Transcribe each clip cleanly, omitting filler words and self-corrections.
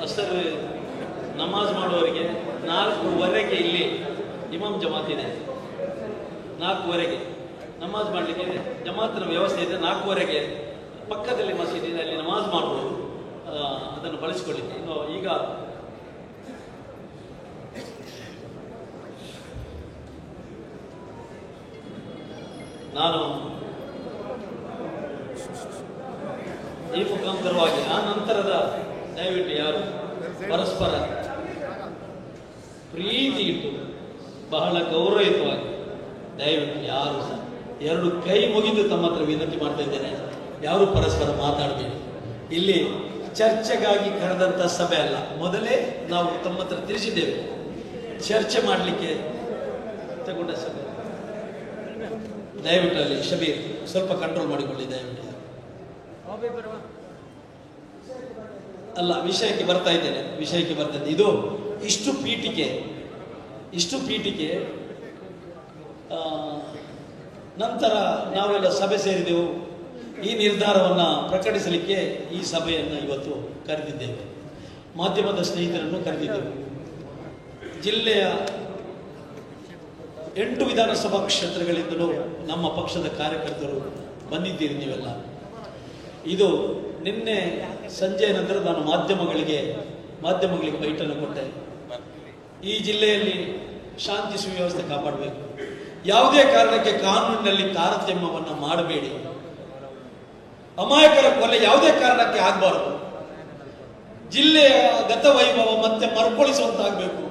ಅಸರ್ ನಮಾಜ್ ಮಾಡುವವರಿಗೆ 4:15 ಇಲ್ಲಿ ಇಮಾಮ್ ಜಮಾತ್ ಇದೆ. 4:15 ನಮಾಜ್ ಮಾಡಲಿಕ್ಕೆ ಇದೆ, ಜಮಾತಿನ ವ್ಯವಸ್ಥೆ ಇದೆ. 4:15 ಪಕ್ಕದಲ್ಲಿ ಮಸೀದಿ ಇದೆ, ಅಲ್ಲಿ ನಮಾಜ್ ಮಾಡ್ಬೋದು. ಅದನ್ನು ಬಳಸಿಕೊಳ್ಳಿಕ್ಕೆ ಇನ್ನು ಈಗ ನಾನು ಈ ಮುಖಾಂತರವಾಗಿ ಆ ನಂತರದ ದಯವಿಟ್ಟು ಯಾರು ಪರಸ್ಪರ ಪ್ರೀತಿ ಇಟ್ಟು ಬಹಳ ಗೌರವಯುತವಾಗಿ ದಯವಿಟ್ಟು ಯಾರು ಸಹ 2 ಕೈ ಮುಗಿದು ತಮ್ಮ ಹತ್ರ ವಿನಂತಿ ಮಾಡ್ತಾ ಇದ್ದೇನೆ, ಯಾರು ಪರಸ್ಪರ ಮಾತಾಡಬೇಡಿ. ಇಲ್ಲಿ ಚರ್ಚೆಗಾಗಿ ಕರೆದಂಥ ಸಭೆ ಅಲ್ಲ. ಮೊದಲೇ ನಾವು ತಮ್ಮ ಹತ್ರ ತಿಳಿಸಿದ್ದೇವೆ, ಚರ್ಚೆ ಮಾಡಲಿಕ್ಕೆ ತಗೊಂಡ ಸಭೆ. ದಯವಿಟ್ಟು ಅಲ್ಲಿ ಶಬೀರ್ ಸ್ವಲ್ಪ ಕಂಟ್ರೋಲ್ ಮಾಡಿಕೊಳ್ಳಿ ದಯವಿಟ್ಟು. ಅಲ್ಲ, ವಿಷಯಕ್ಕೆ ಬರ್ತಾ ಇದ್ದೇನೆ, ವಿಷಯಕ್ಕೆ ಬರ್ತಾ ಇದ್ದೆ. ಇದು ಇಷ್ಟು ಪೀಠಿಕೆ ನಂತರ ನಾವೆಲ್ಲ ಸಭೆ ಸೇರಿದೆವು. ಈ ನಿರ್ಧಾರವನ್ನು ಪ್ರಕಟಿಸಲಿಕ್ಕೆ ಈ ಸಭೆಯನ್ನು ಇವತ್ತು ಕರೆದಿದ್ದೇವೆ. ಮಾಧ್ಯಮದ ಸ್ನೇಹಿತರನ್ನು ಕರೆದಿದ್ದೆವು. ಜಿಲ್ಲೆಯ 8 ವಿಧಾನಸಭಾ ಕ್ಷೇತ್ರಗಳಿಂದಲೂ ನಮ್ಮ ಪಕ್ಷದ ಕಾರ್ಯಕರ್ತರು ಬಂದಿದ್ದೀರಿ ನೀವೆಲ್ಲ. ಇದು ನಿನ್ನೆ ಸಂಜೆಯ ನಂತರ ನಾನು ಮಾಧ್ಯಮಗಳಿಗೆ ಬೈಟನ್ನು ಕೊಟ್ಟೆ. ಈ ಜಿಲ್ಲೆಯಲ್ಲಿ ಶಾಂತಿ ಸುವ್ಯವಸ್ಥೆ ಕಾಪಾಡಬೇಕು. ಯಾವುದೇ ಕಾರಣಕ್ಕೆ ಕಾನೂನಿನಲ್ಲಿ ತಾರತಮ್ಯವನ್ನು ಮಾಡಬೇಡಿ. ಅಮಾಯಕರ ಕೊಲೆ ಯಾವುದೇ ಕಾರಣಕ್ಕೆ ಆಗಬಾರದು. ಜಿಲ್ಲೆಯ ಗತವೈಭವ ಮತ್ತೆ ಮರುಕಳಿಸುವಂತಾಗಬೇಕು.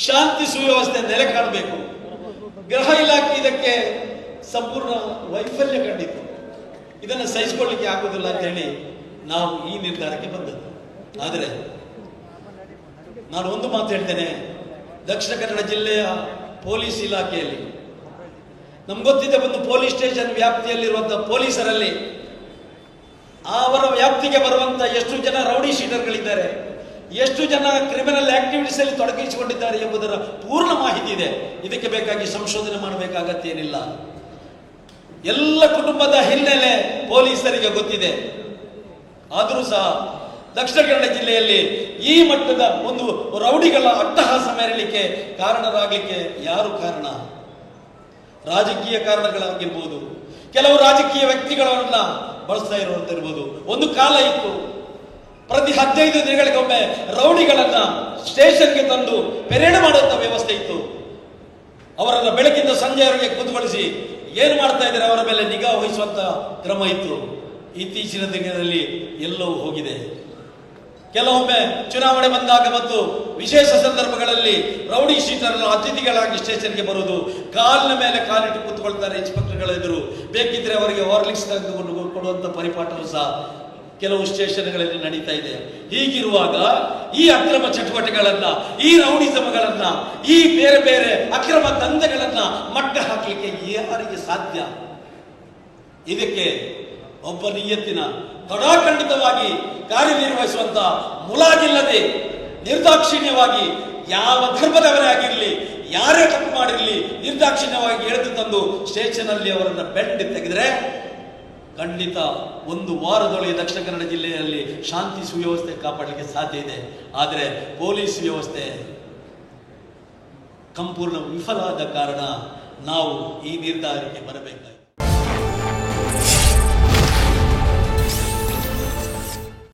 ಶಾಂತಿ ಸುವ್ಯವಸ್ಥೆ ನೆಲೆ ಕಾಣಬೇಕು. ಗೃಹ ಇಲಾಖೆ ಇದಕ್ಕೆ ಸಂಪೂರ್ಣ ವೈಫಲ್ಯ ಕಂಡಿತು. ಇದನ್ನು ಸಹಿಸಿಕೊಳ್ಳಿಕ್ಕೆ ಆಗುವುದಿಲ್ಲ ಅಂತ ಹೇಳಿ ನಾವು ಈ ನಿರ್ಧಾರಕ್ಕೆ ಬಂದದ್ದು. ಆದರೆ ನಾನು ಒಂದು ಮಾತು ಹೇಳ್ತೇನೆ, ದಕ್ಷಿಣ ಕನ್ನಡ ಜಿಲ್ಲೆಯ ಪೊಲೀಸ್ ಇಲಾಖೆಯಲ್ಲಿ ನಮ್ಗೆ ಗೊತ್ತಿದೆ, ಒಂದು ಪೊಲೀಸ್ ಸ್ಟೇಷನ್ ವ್ಯಾಪ್ತಿಯಲ್ಲಿರುವಂತಹ ಪೊಲೀಸರಲ್ಲಿ ಅವರ ವ್ಯಾಪ್ತಿಗೆ ಬರುವಂತ ಎಷ್ಟು ಜನ ರೌಡಿ ಶೀಟರ್ಗಳಿದ್ದಾರೆ, ಎಷ್ಟು ಜನ ಕ್ರಿಮಿನಲ್ ಆಕ್ಟಿವಿಟೀಸ್ ಅಲ್ಲಿ ತೊಡಗಿಸಿಕೊಂಡಿದ್ದಾರೆ ಎಂಬುದರ ಪೂರ್ಣ ಮಾಹಿತಿ ಇದೆ. ಇದಕ್ಕೆ ಬೇಕಾಗಿ ಸಂಶೋಧನೆ ಮಾಡಬೇಕಾಗತ್ತೆ ಏನಿಲ್ಲ. ಎಲ್ಲ ಕುಟುಂಬದ ಹಿನ್ನೆಲೆ ಪೊಲೀಸರಿಗೆ ಗೊತ್ತಿದೆ. ಆದರೂ ಸಹ ದಕ್ಷಿಣ ಕನ್ನಡ ಜಿಲ್ಲೆಯಲ್ಲಿ ಈ ಮಟ್ಟದ ಒಂದು ರೌಡಿಗಳ ಅಟ್ಟಹಾಸ ಮೆರಲಿಕ್ಕೆ ಕಾರಣರಾಗಲಿಕ್ಕೆ ಯಾರು ಕಾರಣ? ರಾಜಕೀಯ ಕಾರಣಗಳಾಗಿರ್ಬೋದು, ಕೆಲವು ರಾಜಕೀಯ ವ್ಯಕ್ತಿಗಳನ್ನ ಬಳಸ್ತಾ ಇರುವಂತಿರ್ಬೋದು. ಒಂದು ಕಾಲ ಇತ್ತು, ಪ್ರತಿ 15 ದಿನಗಳಿಗೊಮ್ಮೆ ರೌಡಿಗಳನ್ನ ಸ್ಟೇಷನ್ಗೆ ತಂದು ಪೆರೇಡ್ ಮಾಡುವಂತ ವ್ಯವಸ್ಥೆ ಇತ್ತು. ಅವರನ್ನ ಬೆಳಗಿಂದ ಸಂಜೆಯವರೆಗೆ ಕೂತ್ಕೊಳಿಸಿ ಏನು ಮಾಡ್ತಾ ಇದ್ದಾರೆ ಅವರ ಮೇಲೆ ನಿಗಾ ವಹಿಸುವಂತ ಕ್ರಮ ಇತ್ತು. ಇತ್ತೀಚಿನ ದಿನಗಳಲ್ಲಿ ಎಲ್ಲವೂ ಹೋಗಿದೆ. ಕೆಲವೊಮ್ಮೆ ಚುನಾವಣೆ ಬಂದಾಗ ಮತ್ತು ವಿಶೇಷ ಸಂದರ್ಭಗಳಲ್ಲಿ ರೌಡಿ ಶೀಟರ್ ಅತಿಥಿಗಳಾಗಿ ಸ್ಟೇಷನ್ಗೆ ಬರುವುದು, ಕಾಲಿನ ಮೇಲೆ ಕಾಲಿಟ್ಟು ಕೂತ್ಕೊಳ್ತಾರೆ ಇನ್ಸ್ಪೆಕ್ಟರ್ಗಳ ಎದುರು. ಬೇಕಿದ್ರೆ ಅವರಿಗೆ ಹಾರ್ಲಿಕ್ಸ್ ತೆಗೆದುಕೊಂಡು ಕೊಡುವಂತ ಪರಿಪಾಠವು ಸಹ ಕೆಲವು ಸ್ಟೇಷನ್ಗಳಲ್ಲಿ ನಡೀತಾ ಇದೆ. ಹೀಗಿರುವಾಗ ಈ ಅಕ್ರಮ ಚಟುವಟಿಕೆಗಳನ್ನ, ಈ ರೌಡಿಸಮ್ಗಳನ್ನ, ಈ ಬೇರೆ ಬೇರೆ ಅಕ್ರಮ ದಂಧೆಗಳನ್ನ ಮಟ್ಟ ಹಾಕಲಿಕ್ಕೆ ಯಾರಿಗೆ ಸಾಧ್ಯ? ಇದಕ್ಕೆ ಒಬ್ಬ ನಿಯತ್ತಿನ ಕಡಾಖಂಡಿತವಾಗಿ ಕಾರ್ಯನಿರ್ವಹಿಸುವಂತ ಮುಲಾಜಿಲ್ಲದೆ ನಿರ್ದಾಕ್ಷಿಣ್ಯವಾಗಿ ಯಾವ ಧರ್ಮದವರೇ ಆಗಿರಲಿ, ಯಾರೇ ತಪ್ಪು ಮಾಡಿರಲಿ, ನಿರ್ದಾಕ್ಷಿಣ್ಯವಾಗಿ ಎಳೆದು ತಂದು ಸ್ಟೇಷನ್ ಅಲ್ಲಿ ಅವರನ್ನ ಬೆಂಡ್ ತೆಗೆದರೆ ಖಂಡಿತ ಒಂದು ವಾರದೊಳಗೆ ದಕ್ಷಿಣ ಕನ್ನಡ ಜಿಲ್ಲೆಯಲ್ಲಿ ಶಾಂತಿ ಸುವ್ಯವಸ್ಥೆ ಕಾಪಾಡಲಿಕ್ಕೆ ಸಾಧ್ಯ ಇದೆ. ಆದರೆ ಪೊಲೀಸ್ ವ್ಯವಸ್ಥೆ ಸಂಪೂರ್ಣ ವಿಫಲ ಆದ ಕಾರಣ ನಾವು ಈ ನಿರ್ಧಾರಕ್ಕೆ ಬರಬೇಕಾಗಿದೆ.